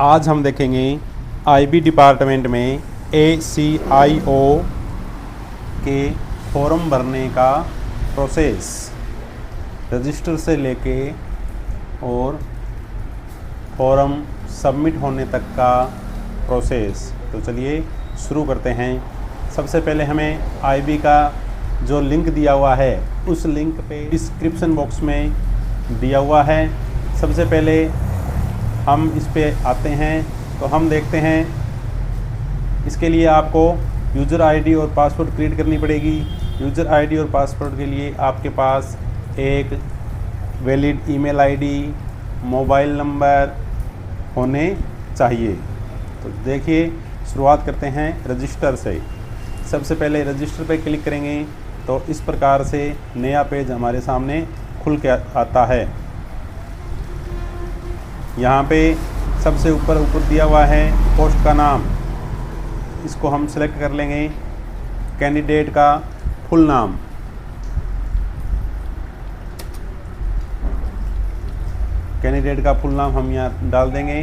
आज हम देखेंगे आईबी डिपार्टमेंट में ACIO के फॉर्म भरने का प्रोसेस, रजिस्टर से लेके और फॉर्म सबमिट होने तक का प्रोसेस। तो चलिए शुरू करते हैं। सबसे पहले हमें आईबी का जो लिंक दिया हुआ है उस लिंक पे डिस्क्रिप्शन बॉक्स में दिया हुआ है। सबसे पहले हम इस पे आते हैं तो हम देखते हैं इसके लिए आपको यूज़र आईडी और पासवर्ड क्रिएट करनी पड़ेगी। यूज़र आईडी और पासवर्ड के लिए आपके पास एक valid email ID, mobile number होने चाहिए। तो देखिए शुरुआत करते हैं रजिस्टर से। सबसे पहले रजिस्टर पे क्लिक करेंगे तो इस प्रकार से नया पेज हमारे सामने खुल के आता है। यहाँ पे सबसे ऊपर दिया हुआ है पोस्ट का नाम, इसको हम सेलेक्ट कर लेंगे। कैंडिडेट का फुल नाम, कैंडिडेट का फुल नाम हम यहाँ डाल देंगे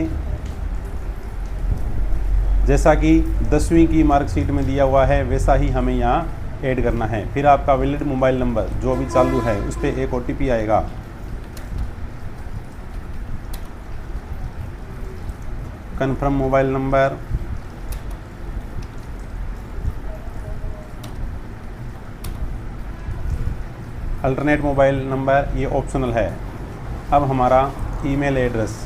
जैसा कि 10वीं की मार्कशीट में दिया हुआ है वैसा ही हमें यहाँ ऐड करना है। फिर आपका वैलिड मोबाइल नंबर जो भी चालू है उस पर एक OTP आएगा। Confirm mobile number, alternate mobile number ये ऑप्शनल है। अब हमारा email address,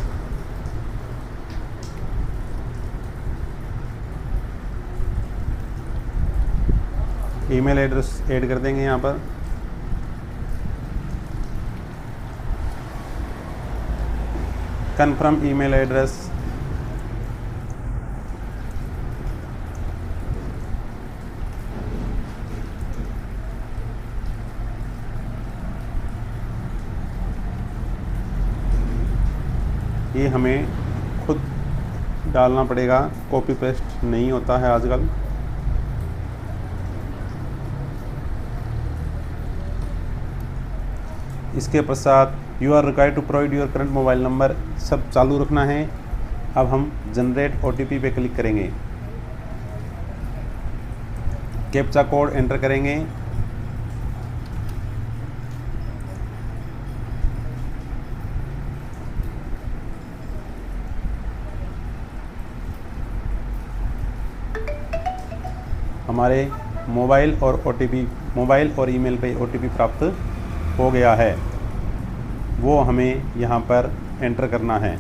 email address add कर देंगे यहाँ पर। कन्फर्म ईमेल एड्रेस, ये हमें खुद डालना पड़ेगा, कॉपी पेस्ट नहीं होता है आजकल। इसके पश्चात you are required to provide your current mobile number, सब चालू रखना है। अब हम जनरेट OTP पे क्लिक करेंगे, कैप्चा कोड एंटर करेंगे। हमारे मोबाइल और ईमेल पे OTP प्राप्त हो गया है, वो हमें यहाँ पर एंटर करना है।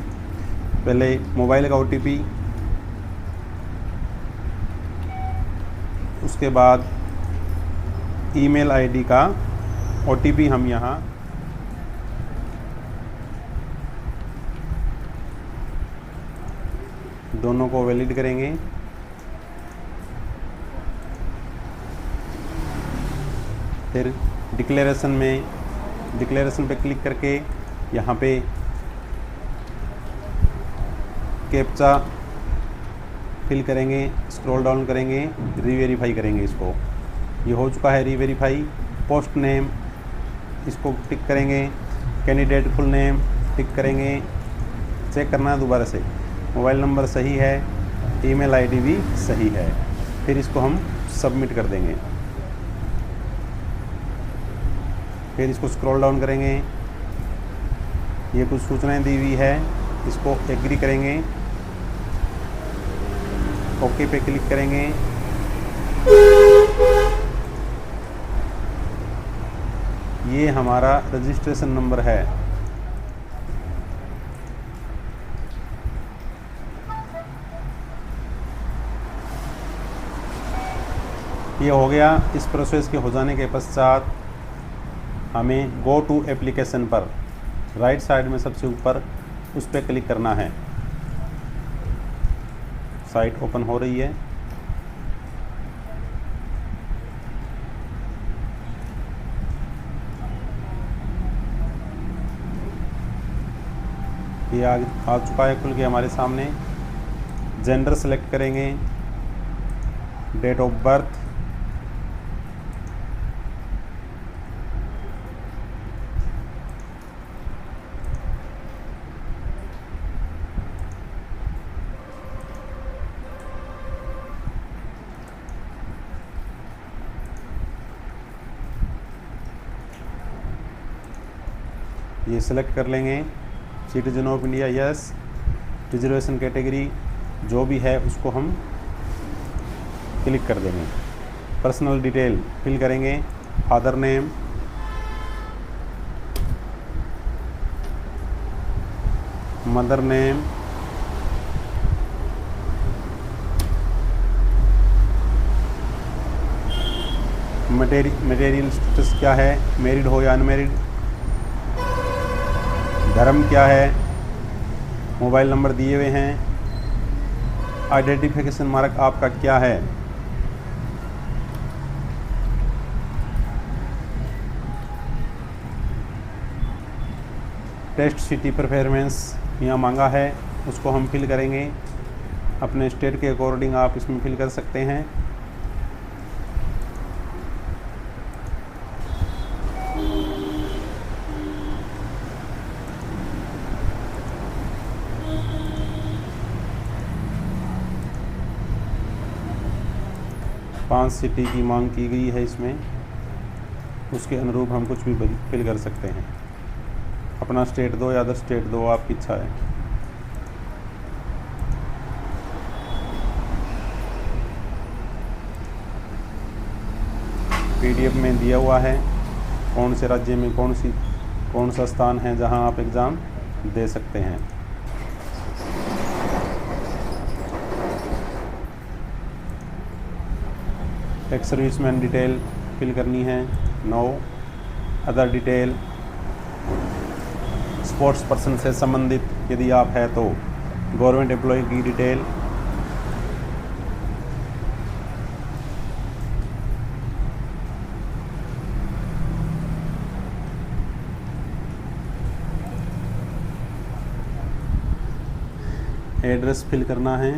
पहले मोबाइल का OTP, उसके बाद ईमेल आईडी का OTP हम यहाँ दोनों को वैलिड करेंगे। फिर डिक्लेरेशन पे क्लिक करके यहाँ पे कैप्चा फिल करेंगे, स्क्रॉल डाउन करेंगे, रीवेरीफाई करेंगे इसको। ये हो चुका है रीवेरीफाई। पोस्ट नेम इसको टिक करेंगे, कैंडिडेट फुल नेम टिक करेंगे, चेक करना है दोबारा से, मोबाइल नंबर सही है, ईमेल आईडी भी सही है। फिर इसको हम सबमिट कर देंगे। फिर इसको स्क्रॉल डाउन करेंगे, ये कुछ सूचनाएं दी हुई है, इसको एग्री करेंगे, ओके पे क्लिक करेंगे। ये हमारा रजिस्ट्रेशन नंबर है। ये हो गया। इस प्रोसेस के हो जाने के पश्चात हमें गो टू एप्लीकेशन पर राइट साइड में सबसे ऊपर उस पर क्लिक करना है। साइट ओपन हो रही है। ये आ चुका है खुल के हमारे सामने। जेंडर सेलेक्ट करेंगे, डेट ऑफ बर्थ, ये सिलेक्ट कर लेंगे। Citizen of India yes, reservation category जो भी है उसको हम क्लिक कर देंगे। पर्सनल डिटेल फिल करेंगे, father name, mother name, material status क्या है, मैरिड हो या अनमैरिड, धर्म क्या है, मोबाइल नंबर दिए हुए हैं, आइडेंटिफिकेशन मार्क आपका क्या है, टेस्ट सिटी प्रेफरेंस यहाँ मांगा है उसको हम फिल करेंगे। अपने स्टेट के अकॉर्डिंग आप इसमें फिल कर सकते हैं। पांच सिटी की मांग की गई है इसमें, उसके अनुरूप हम कुछ भी फिल कर सकते हैं। अपना स्टेट दो या अदर स्टेट दो, आपकी इच्छा है। पीडीएफ में दिया हुआ है कौन से राज्य में कौन सा स्थान है जहां आप एग्ज़ाम दे सकते हैं। एक सर्विसमैन डिटेल फिल करनी है, no. Other detail, sports person से संबंधित यदि आप है तो गवर्नमेंट एम्प्लॉय की डिटेल, एड्रेस फिल करना है,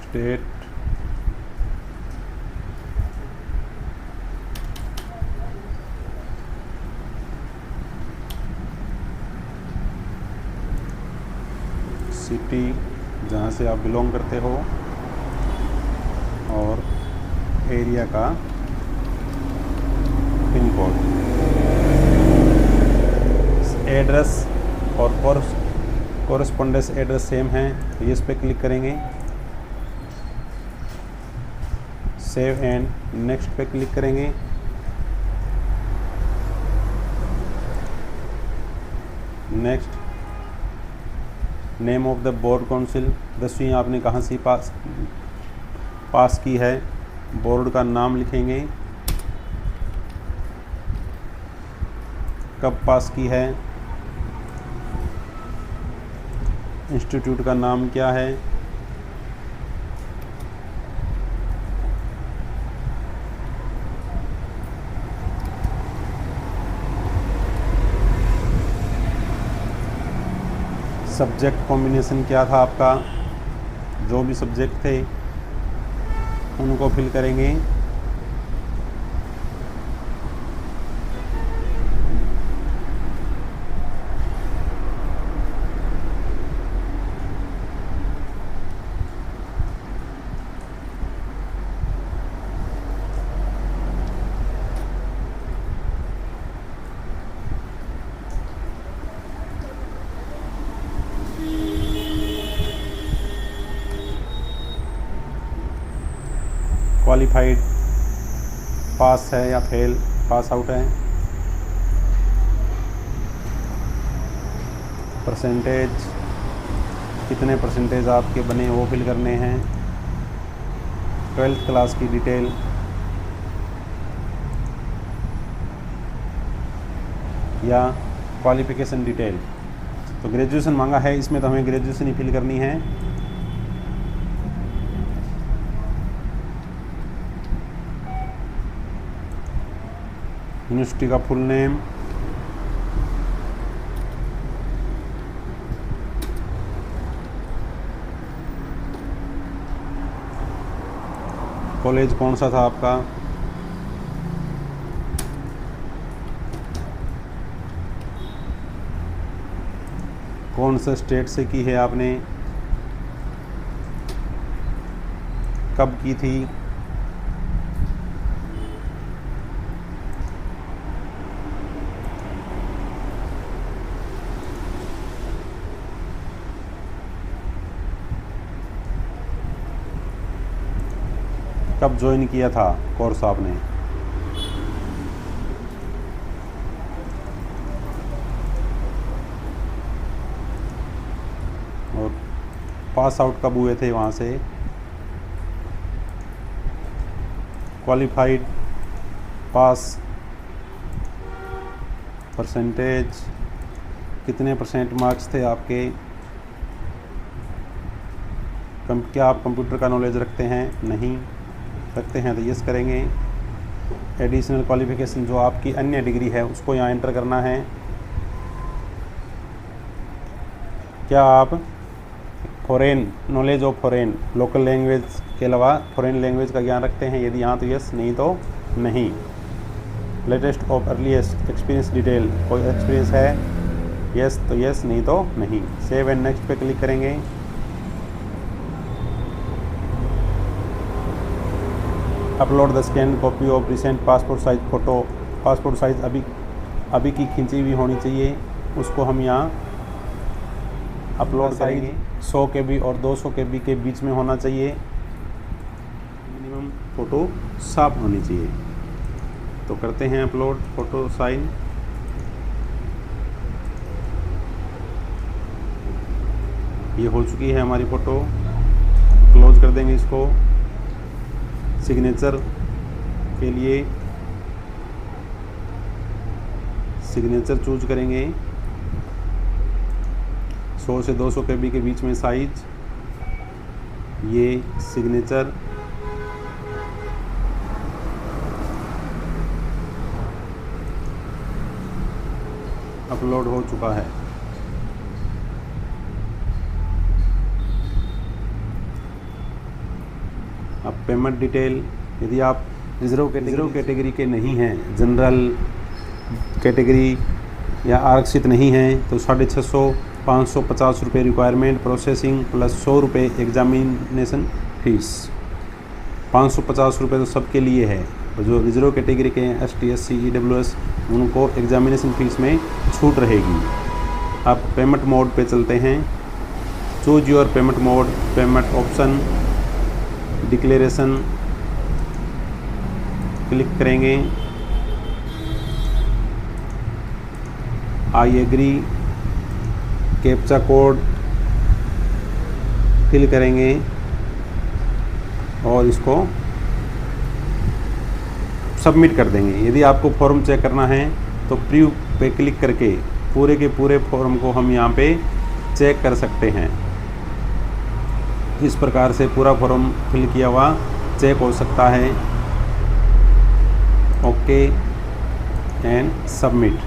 स्टेट, सिटी जहाँ से आप बिलोंग करते हो, और एरिया का पिन कोड। एड्रेस और कॉरस्पॉन्डेंस एड्रेस सेम है तो ये इस पर क्लिक करेंगे। सेव एंड नेक्स्ट पे क्लिक करेंगे। Next, name of the board council, 10वीं आपने कहाँ से पास की है, बोर्ड का नाम लिखेंगे, कब पास की है, इंस्टीट्यूट का नाम क्या है, सब्जेक्ट कॉम्बिनेशन क्या था आपका, जो भी सब्जेक्ट थे उनको फिल करेंगे। क्वालिफाइड, पास है या फेल, पास आउट है, परसेंटेज, कितने परसेंटेज आपके बने वो फिल करने हैं, 12th क्लास की डिटेल, या क्वालिफिकेशन डिटेल। तो ग्रेजुएशन मांगा है, इसमें तो हमें ग्रेजुएशन ही फिल करनी है। यूनिवर्सिटी का फुल नेम, कॉलेज कौन सा था आपका, कौन से स्टेट से की है आपने, कब की थी, कब ज्वाइन किया था कोर्स आपने। और पास आउट कब हुए थे वहाँ से, क्वालिफाइड, पास, परसेंटेज, कितने परसेंट मार्क्स थे आपके, क्या आप कंप्यूटर का नॉलेज रखते हैं, नहीं रखते हैं तो यस करेंगे। एडिशनल क्वालिफ़िकेशन जो आपकी अन्य डिग्री है उसको यहाँ एंटर करना है। क्या आप foreign, knowledge of foreign, local language के अलावा फॉरेन लैंग्वेज का ज्ञान रखते हैं, यदि हाँ तो यस, नहीं तो नहीं। Latest of earliest experience detail, कोई एक्सपीरियंस है, यस तो यस, नहीं तो नहीं। सेव एंड नेक्स्ट पे क्लिक करेंगे। Upload the scan copy of recent passport size photo, passport size अभी की खींची हुई होनी चाहिए, उसको हम यहाँ अपलोड करेंगे। 100 KB और 200 KB के बीच में होना चाहिए, मिनिमम फ़ोटो साफ होनी चाहिए। तो करते हैं अपलोड फ़ोटो साइन। ये हो चुकी है हमारी फ़ोटो, क्लोज कर देंगे इसको। सिग्नेचर के लिए सिग्नेचर चूज करेंगे, 100 से 200 KB के बीच में साइज, ये सिग्नेचर। अपलोड हो चुका है। अब पेमेंट डिटेल, यदि आप रिजर्व कैटेगरी के नहीं हैं, जनरल कैटेगरी या आरक्षित नहीं हैं, तो 650 550 रुपये रिक्वायरमेंट प्रोसेसिंग प्लस 100 रुपये एग्जामिनेशन फीस। 550 रुपये तो सबके लिए है, और जो रिजर्व कैटेगरी के हैं ST SC EWS उनको एग्जामिनेशन फ़ीस में छूट रहेगी। अब पेमेंट मोड पे चलते हैं। Choose your payment mode, payment option, declaration click करेंगे। I agree, captcha code fill करेंगे और इसको सबमिट कर देंगे। यदि आपको फॉर्म चेक करना है तो प्रीव्यू पे क्लिक करके पूरे के पूरे फॉर्म को हम यहाँ पे चेक कर सकते हैं। इस प्रकार से पूरा फॉर्म फिल किया हुआ चेक हो सकता है। Okay and submit.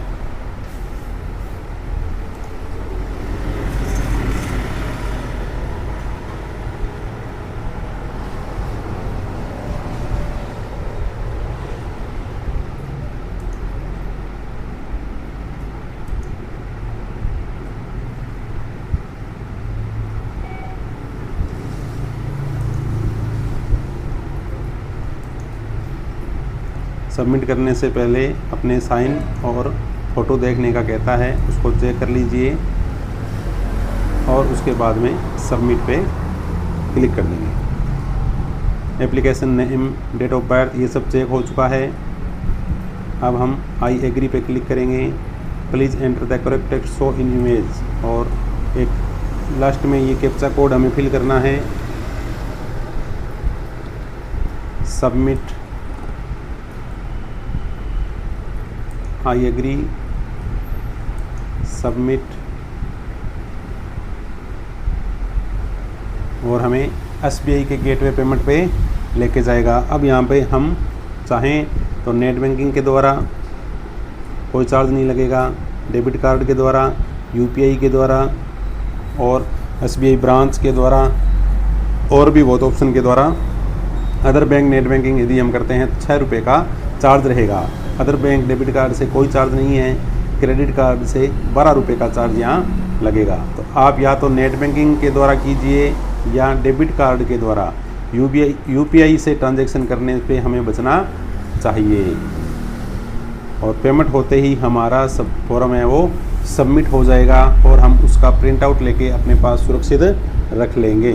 सबमिट करने से पहले अपने साइन और फ़ोटो देखने का कहता है, उसको चेक कर लीजिए और उसके बाद में सबमिट पे क्लिक कर देंगे। Application name, date of birth, ये सब चेक हो चुका है। अब हम आई एग्री पे क्लिक करेंगे। Please enter the correct text show in image, और एक लास्ट में ये कैप्चा कोड हमें फिल करना है। सबमिट, आई एग्री, सबमिट, और हमें SBI के गेटवे पेमेंट पे लेके जाएगा। अब यहाँ पे हम चाहें तो नेट बैंकिंग के द्वारा कोई चार्ज नहीं लगेगा, डेबिट कार्ड के द्वारा, UPI के द्वारा और SBI ब्रांच के द्वारा, और भी बहुत ऑप्शन के द्वारा। अदर बैंक नेट बैंकिंग यदि हम करते हैं तो 6 रुपये का चार्ज रहेगा। अदर बैंक डेबिट कार्ड से कोई चार्ज नहीं है। क्रेडिट कार्ड से 12 रुपये का चार्ज यहाँ लगेगा। तो आप या तो नेट बैंकिंग के द्वारा कीजिए या डेबिट कार्ड के द्वारा यूपीआई से ट्रांजैक्शन करने पे हमें बचना चाहिए। और पेमेंट होते ही हमारा सब फॉर्म है वो सबमिट हो जाएगा और हम उसका प्रिंट आउट लेके अपने पास सुरक्षित रख लेंगे।